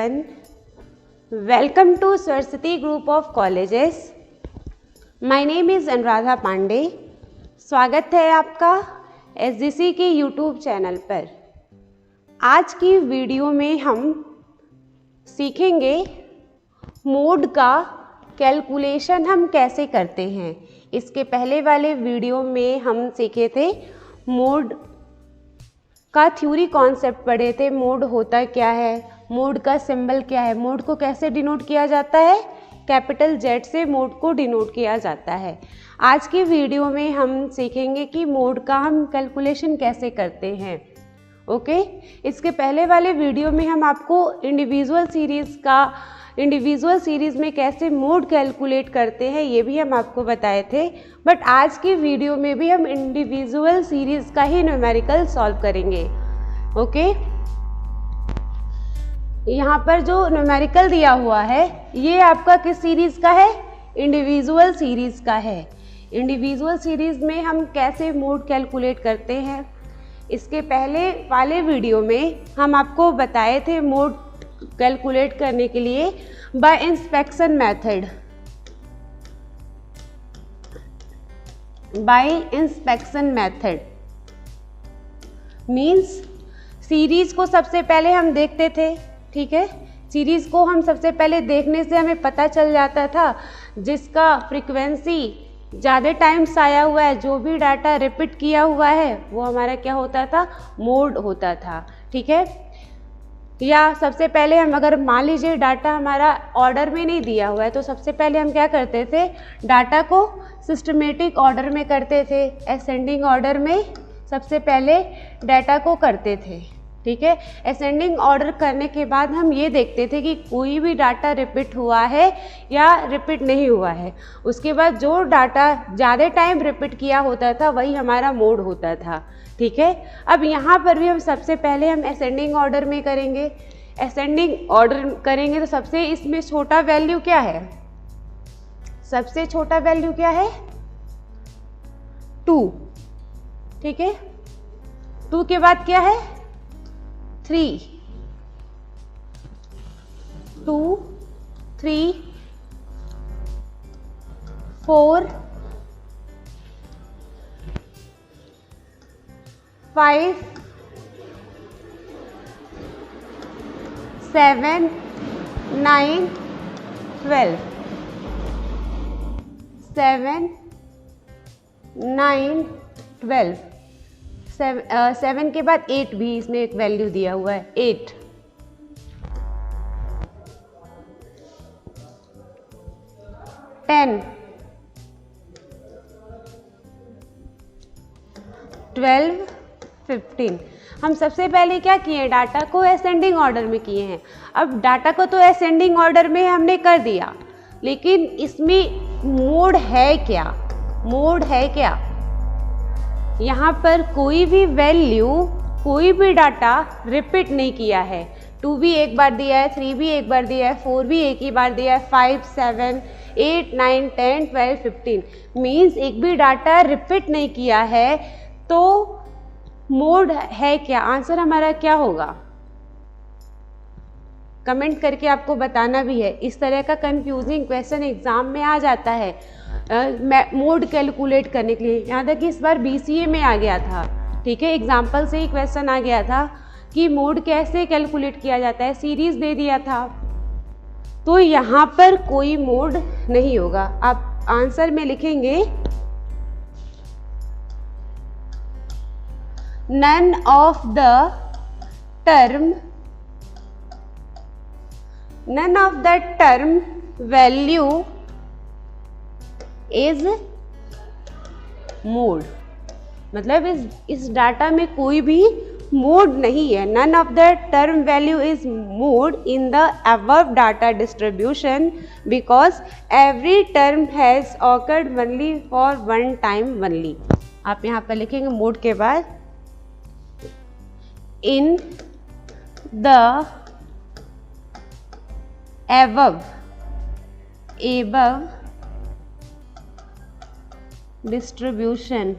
everyone. Welcome to Saraswati Group of Colleges. My name is Anuradha Pandey. स्वागत है आपका SGC के YouTube चैनल पर. आज की वीडियो में हम सीखेंगे मोड का कैलकुलेशन हम कैसे करते हैं. इसके पहले वाले वीडियो में हम सीखे थे मोड का थ्योरी कॉन्सेप्ट पढ़े थे. मोड होता क्या है, मोड का सिंबल क्या है, मोड को कैसे डिनोट किया जाता है, कैपिटल जेड से मोड को डिनोट किया जाता है. आज की वीडियो में हम सीखेंगे कि मोड का हम कैलकुलेशन कैसे करते हैं. ओके. इसके पहले वाले वीडियो में हम आपको इंडिविजुअल सीरीज़ में कैसे मोड कैलकुलेट करते हैं ये भी हम आपको बताए थे. बट आज की वीडियो में भी हम इंडिविजुअल सीरीज़ का ही न्यूमेरिकल सॉल्व करेंगे. ओके. यहाँ पर जो न्यूमेरिकल दिया हुआ है ये आपका किस सीरीज़ का है, इंडिविजुअल सीरीज़ का है. इंडिविजुअल सीरीज़ में हम कैसे मोड कैलकुलेट करते हैं, इसके पहले वाले वीडियो में हम आपको बताए थे मोड कैलकुलेट करने के लिए bye inspection method. Bye inspection method means series को सबसे पहले हम देखते थे. ठीक है. सीरीज़ को हम सबसे पहले देखने से हमें पता चल जाता था जिसका फ्रीक्वेंसी ज़्यादा टाइम्स आया हुआ है, जो भी डाटा रिपीट किया हुआ है वो हमारा क्या होता था, मोड होता था. ठीक है. या सबसे पहले हम अगर मान लीजिए डाटा हमारा ऑर्डर में नहीं दिया हुआ है तो सबसे पहले हम क्या करते थे, डाटा को सिस्टमेटिक ऑर्डर में करते थे. असेंडिंग ऑर्डर में सबसे पहले डाटा को करते थे. ठीक है. असेंडिंग ऑर्डर करने के बाद हम ये देखते थे कि कोई भी डाटा रिपीट हुआ है या रिपीट नहीं हुआ है. उसके बाद जो डाटा ज़्यादा टाइम रिपीट किया होता था वही हमारा मोड होता था. ठीक है. अब यहाँ पर भी हम सबसे पहले हम असेंडिंग ऑर्डर में करेंगे. असेंडिंग ऑर्डर करेंगे तो सबसे इसमें छोटा वैल्यू क्या है, सबसे छोटा वैल्यू क्या है, 2. ठीक है. 2 के बाद क्या है, 3, 2, 3, 4, 5, 7, 9, 12. 7, 9, 12. 7 के बाद 8 भी इसमें एक वैल्यू दिया हुआ है, 8. 10, 12, 15. हम सबसे पहले क्या किए, डाटा को असेंडिंग ऑर्डर में किए हैं. अब डाटा को तो असेंडिंग ऑर्डर में हमने कर दिया, लेकिन इसमें मोड है क्या, मोड है क्या, यहाँ पर कोई भी वैल्यू, कोई भी डाटा रिपीट नहीं किया है. 2 भी एक बार दिया है, 3 भी एक बार दिया है, 4 भी एक ही बार दिया है, 5, 7, 8, 9, 10, 12, 15 मीन्स एक भी डाटा रिपीट नहीं किया है. तो मोड है क्या, आंसर हमारा क्या होगा, कमेंट करके आपको बताना भी है. इस तरह का कंफ्यूजिंग क्वेश्चन एग्जाम में आ जाता है मोड कैलकुलेट करने के लिए. यहाँ तक कि इस बार BCA में आ गया था. ठीक है. एग्जाम्पल से ही क्वेश्चन आ गया था कि मोड कैसे कैलकुलेट किया जाता है, सीरीज दे दिया था. तो यहाँ पर कोई मोड नहीं होगा. आप आंसर में लिखेंगे none of the term value is mode. मतलब इस डाटा में कोई भी मोड नहीं है. none of the term value is mode in the above data distribution because every term has occurred only for one time only. आप यहाँ पर लिखेंगे मोड के बाद in the above distribution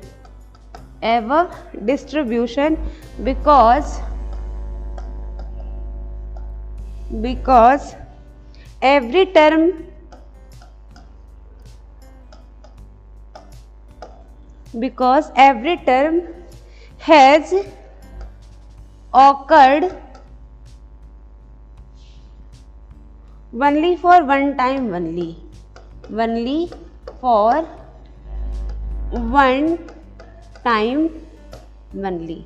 because because every term has occurred only for one time only for one time only।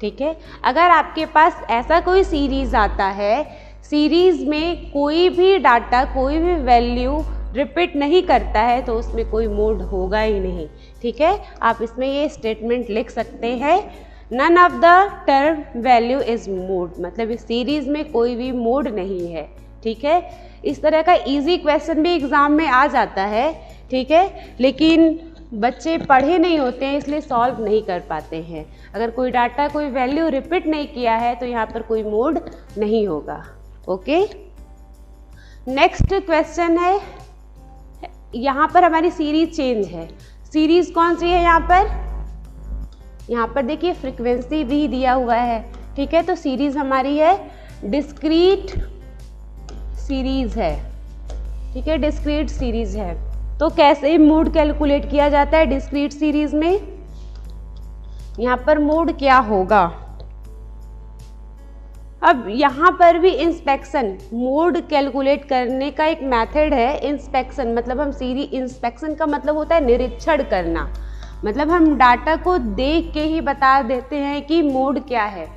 ठीक है, अगर आपके पास ऐसा कोई सीरीज आता है, सीरीज में कोई भी डाटा, कोई भी वैल्यू रिपीट नहीं करता है, तो उसमें कोई मोड होगा ही नहीं। ठीक है, आप इसमें ये स्टेटमेंट लिख सकते हैं, none of the term value is mod, मतलब इस सीरीज में कोई भी मोड नहीं है। ठीक है, इस तरह का इजी क्वेश्चन भी एग्जाम में आ जाता है। ठीक है, लेकिन बच्चे पढ़े नहीं होते हैं, इसलिए सॉल्व नहीं कर पाते हैं। अगर कोई डाटा, कोई वैल्यू रिपीट नहीं किया है तो यहाँ पर कोई मोड नहीं होगा। ओके, नेक्स्ट क्वेश्चन है, यहाँ पर हमारी सीरीज चेंज है। सीरीज कौन सी है? यहाँ पर देखिए फ्रीक्वेंसी भी दिया हुआ है। ठीक है, तो सीरीज हमारी है डिस्क्रीट सीरीज है। ठीक है, डिस्क्रीट सीरीज है। तो कैसे मोड कैलकुलेट किया जाता है डिस्क्रीट सीरीज में? यहाँ पर मोड क्या होगा? अब यहाँ पर भी इंस्पेक्शन, मोड कैलकुलेट करने का एक मेथड है इंस्पेक्शन। मतलब हम इंस्पेक्शन का मतलब होता है निरीक्षण करना, मतलब हम डाटा को देख के ही बता देते हैं कि मोड क्या है।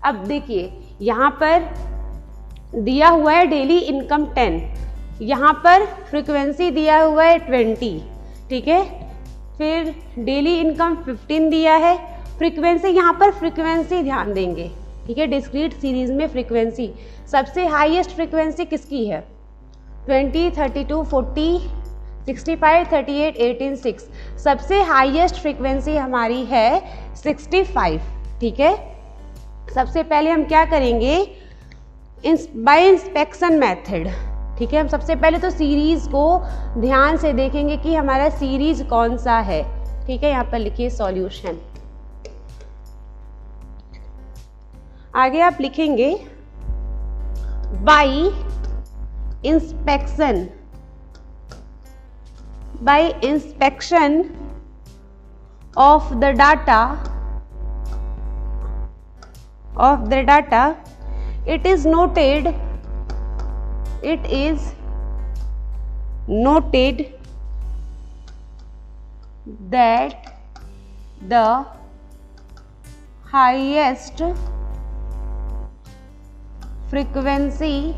अब देखिए यहाँ पर दिया हुआ है डेली इनकम 10, यहाँ पर फ्रीक्वेंसी दिया हुआ है 20। ठीक है, फिर डेली इनकम 15 दिया है, फ्रीक्वेंसी, यहाँ पर फ्रीक्वेंसी ध्यान देंगे। ठीक है, डिस्क्रीट सीरीज में फ्रीक्वेंसी, सबसे हाईएस्ट फ्रीक्वेंसी किसकी है? 20, 32, 40, 65, 38, 18, 6। सबसे हाईएस्ट फ्रीक्वेंसी हमारी है 65। ठीक है, सबसे पहले हम क्या करेंगे? Bye inspection method. ठीक है, हम सबसे पहले तो सीरीज को ध्यान से देखेंगे कि हमारा सीरीज कौन सा है। ठीक है, यहाँ पर लिखिए सॉल्यूशन। आगे आप लिखेंगे bye inspection of the data it is noted that the highest frequency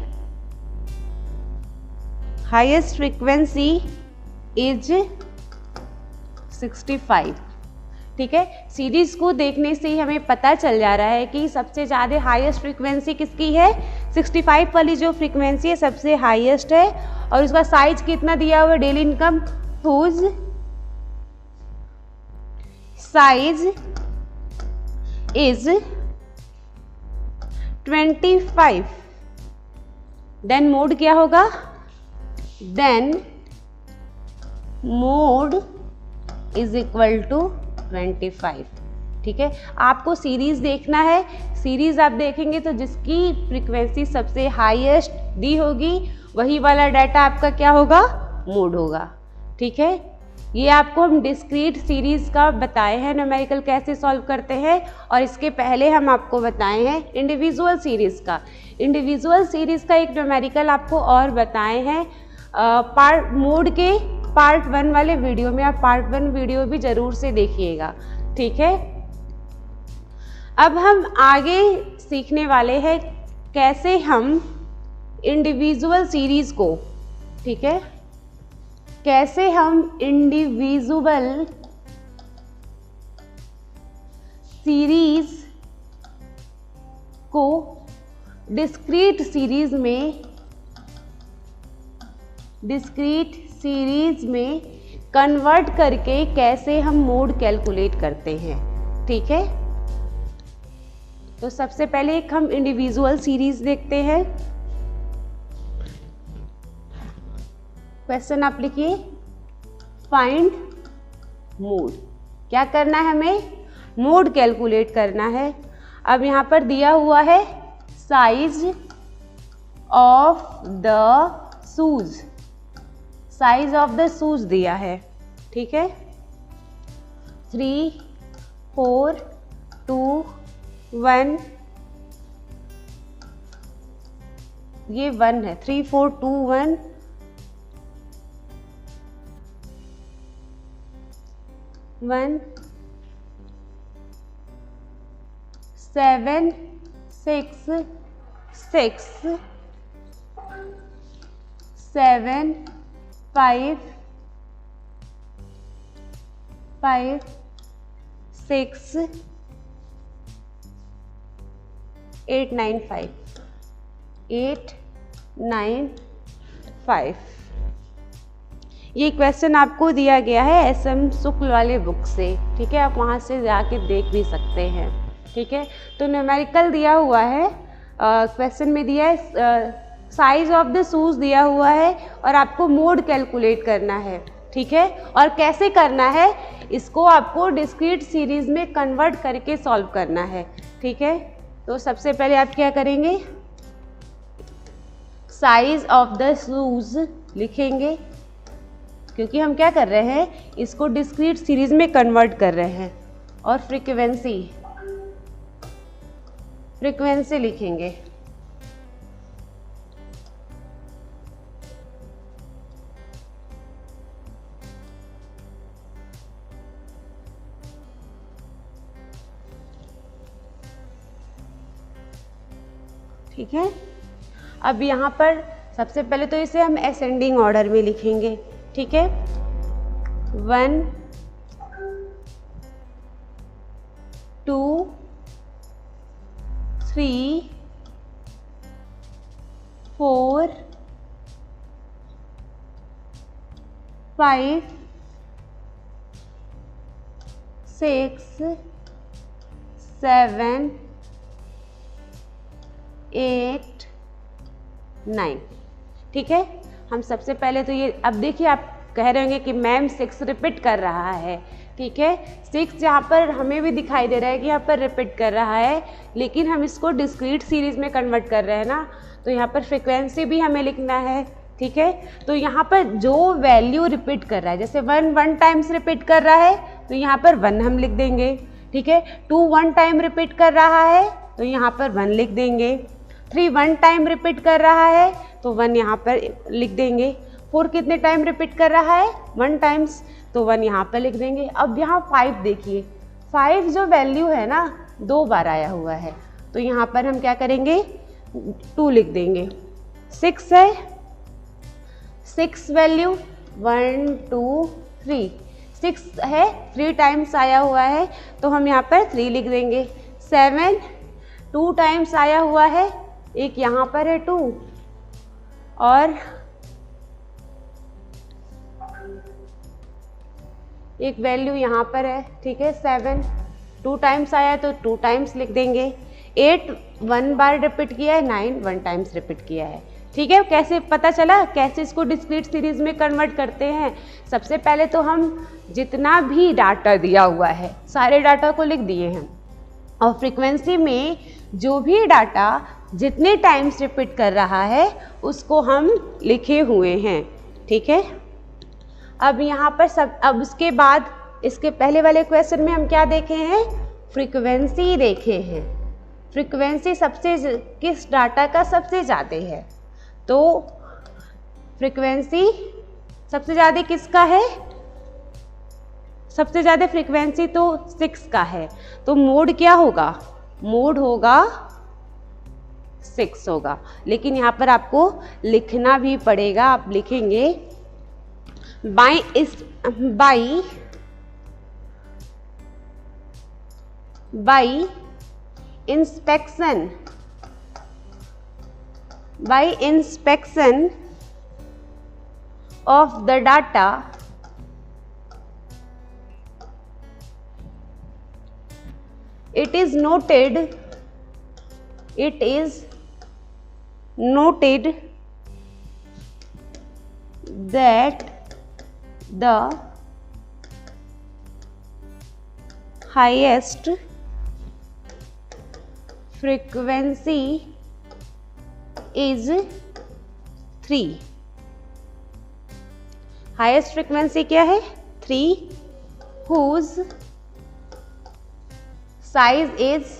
is 65। ठीक है, सीरीज को देखने से ही हमें पता चल जा रहा है कि सबसे ज़्यादा हाईएस्ट फ्रीक्वेंसी किसकी है? 65 वाली जो फ्रीक्वेंसी है सबसे हाईएस्ट है। और उसका साइज कितना दिया हुआ है? Daily income whose size is 25। Then mode क्या होगा? Then mode is equal to 25। ठीक है, आपको सीरीज देखना है, सीरीज आप देखेंगे तो जिसकी फ्रीक्वेंसी सबसे हाईएस्ट दी होगी वही वाला डाटा आपका क्या होगा? मोड होगा। ठीक है, ये आपको हम डिस्क्रीट सीरीज का बताए हैं न्यूमेरिकल कैसे सॉल्व करते हैं, और इसके पहले हम आपको बताए हैं इंडिविजुअल सीरीज का। इंडिविजुअल सीरीज का एक न्यूमेरिकल आपको और बताए हैं मोड के पार्ट 1 वाले वीडियो में। आप पार्ट 1 वीडियो भी जरूर से देखिएगा। ठीक है, अब हम आगे सीखने वाले हैं कैसे हम इंडिविजुअल सीरीज को, ठीक है, कैसे हम इंडिविजुअल सीरीज को डिस्क्रीट सीरीज में कन्वर्ट करके कैसे हम मोड कैलकुलेट करते हैं। ठीक है, तो सबसे पहले एक हम इंडिविजुअल सीरीज देखते हैं। क्वेश्चन आप लिखिए, फाइंड मोड। क्या करना है? हमें मोड कैलकुलेट करना है। अब यहाँ पर दिया हुआ है size of the shoes, size of the shoes दिया है, ठीक है। 3 4 2 1, ये 1 है, 3 4 2 1, 1 7 6 6 7 5 5 6 8 9 5 8 9 5। ये क्वेश्चन आपको दिया गया है एसएम शुक्ल वाले बुक से, ठीक है। आप वहाँ से जाके देख भी सकते हैं, ठीक है। तो न्यूमेरिकल दिया हुआ है, क्वेश्चन में दिया है, साइज ऑफ द शूज दिया हुआ है और आपको मोड कैलकुलेट करना है, ठीक है। और कैसे करना है, इसको आपको डिस्क्रीट सीरीज में कन्वर्ट करके सॉल्व करना है, ठीक है। तो सबसे पहले आप क्या करेंगे, साइज ऑफ द शूज लिखेंगे, क्योंकि हम क्या कर रहे हैं, इसको डिस्क्रीट सीरीज में कन्वर्ट कर रहे हैं। और फ्रीक्वेंसी लिखेंगे, ठीक है। अब यहाँ पर सबसे पहले तो इसे हम असेंडिंग ऑर्डर में लिखेंगे, ठीक है। 1 2 3 4 5 6 7 8 9, ठीक है। हम सबसे पहले तो ये, अब देखिए आप कह रहे होंगे कि मैम 6 रिपीट कर रहा है, ठीक है। 6 यहाँ पर हमें भी दिखाई दे रहा है कि यहाँ पर रिपीट कर रहा है, लेकिन हम इसको डिस्क्रीट सीरीज में कन्वर्ट कर रहे हैं ना, तो यहाँ पर फ्रीक्वेंसी भी हमें लिखना है, ठीक है। तो यहाँ पर जो वैल्यू रिपीट कर रहा है, जैसे 1 टाइम्स रिपीट कर रहा है तो यहाँ पर 1 हम लिख देंगे, ठीक है। 2 1 टाइम रिपीट कर रहा है तो यहाँ पर 1 लिख देंगे। 3 1 टाइम रिपीट कर रहा है तो 1 यहाँ पर लिख देंगे। 4 कितने टाइम रिपीट कर रहा है, 1 टाइम्स, तो 1 यहाँ पर लिख देंगे। अब यहाँ 5 देखिए, 5 जो वैल्यू है ना 2 बार आया हुआ है, तो यहाँ पर हम क्या करेंगे, 2 लिख देंगे। 6 है, 6 वैल्यू 1 2 3, 6 है, 3 टाइम्स आया हुआ है तो हम यहाँ पर 3 लिख देंगे। 7 2 टाइम्स आया हुआ है, एक यहाँ पर है 2 और एक वैल्यू यहाँ पर है, ठीक है। 7 2 टाइम्स आया है तो 2 टाइम्स लिख देंगे। 8 1 बार रिपीट किया है, 9 1 टाइम्स रिपीट किया है, ठीक है। कैसे पता चला, कैसे इसको डिस्क्रीट सीरीज में कन्वर्ट करते हैं। सबसे पहले तो हम जितना भी डाटा दिया हुआ है सारे डाटा को लिख दिए हैं, और फ्रीक्वेंसी में जो भी डाटा जितने टाइम्स रिपीट कर रहा है उसको हम लिखे हुए हैं, ठीक है। अब यहाँ पर अब उसके बाद इसके पहले वाले क्वेश्चन में हम क्या देखे हैं, फ्रीक्वेंसी देखे हैं। फ्रीक्वेंसी सबसे किस डाटा का सबसे ज़्यादा है, तो फ्रीक्वेंसी सबसे ज़्यादा किसका है, सबसे ज़्यादा फ्रीक्वेंसी तो 6 का है, तो मोड क्या होगा, मोड होगा 6 होगा। लेकिन यहाँ पर आपको लिखना भी पड़ेगा, आप लिखेंगे by inspection of the data it is noted that the highest frequency is 3। Highest frequency क्या है? 3, whose size is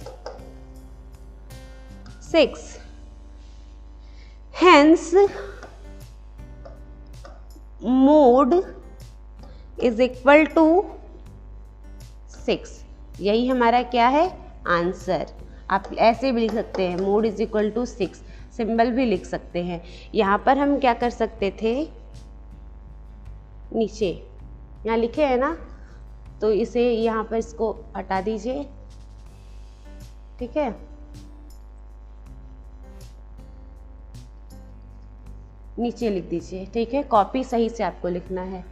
6, hence mode is equal to 6। यही हमारा क्या है? आंसर। आप ऐसे भी लिख सकते हैं, mode is equal to 6, symbol भी लिख सकते हैं। यहाँ पर हम क्या कर सकते थे, नीचे यहाँ लिखे हैं ना, तो इसे यहाँ पर इसको हटा दीजिए, ठीक है। नीचे लिख दीजिए, ठीक है। कॉपी सही से आपको लिखना है।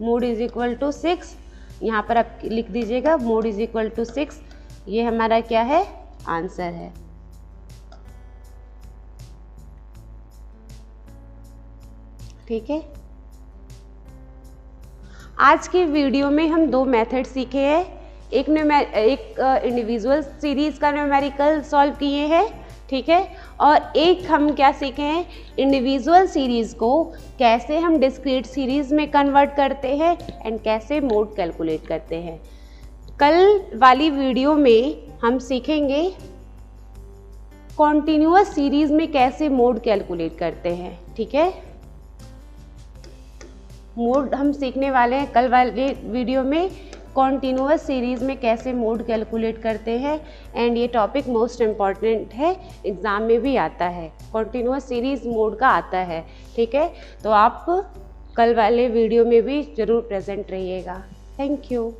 मोड इज इक्वल टू 6, यहाँ पर आप लिख दीजिएगा मोड इज इक्वल टू 6। ये हमारा क्या है? आंसर है। ठीक है। आज की वीडियो में हम 2 मेथड सीखे हैं। एक इंडिविजुअल सीरीज का न्यूमेरिकल सॉल्व किए हैं, ठीक है। और एक हम क्या सीखे हैं, इंडिविजुअल सीरीज को कैसे हम डिस्क्रीट सीरीज में कन्वर्ट करते हैं एंड कैसे मोड कैलकुलेट करते हैं। कल वाली वीडियो में हम सीखेंगे कॉन्टिन्यूअस सीरीज में कैसे मोड कैलकुलेट करते हैं, ठीक है। मोड हम सीखने वाले हैं कल वाले वीडियो में, कॉन्टिन्यूअस सीरीज में कैसे मोड कैलकुलेट करते हैं। एंड ये टॉपिक मोस्ट इम्पॉर्टेंट है, एग्ज़ाम में भी आता है, कॉन्टिन्यूअस सीरीज मोड का आता है, ठीक है। तो आप कल वाले वीडियो में भी ज़रूर प्रेजेंट रहिएगा। Thank you.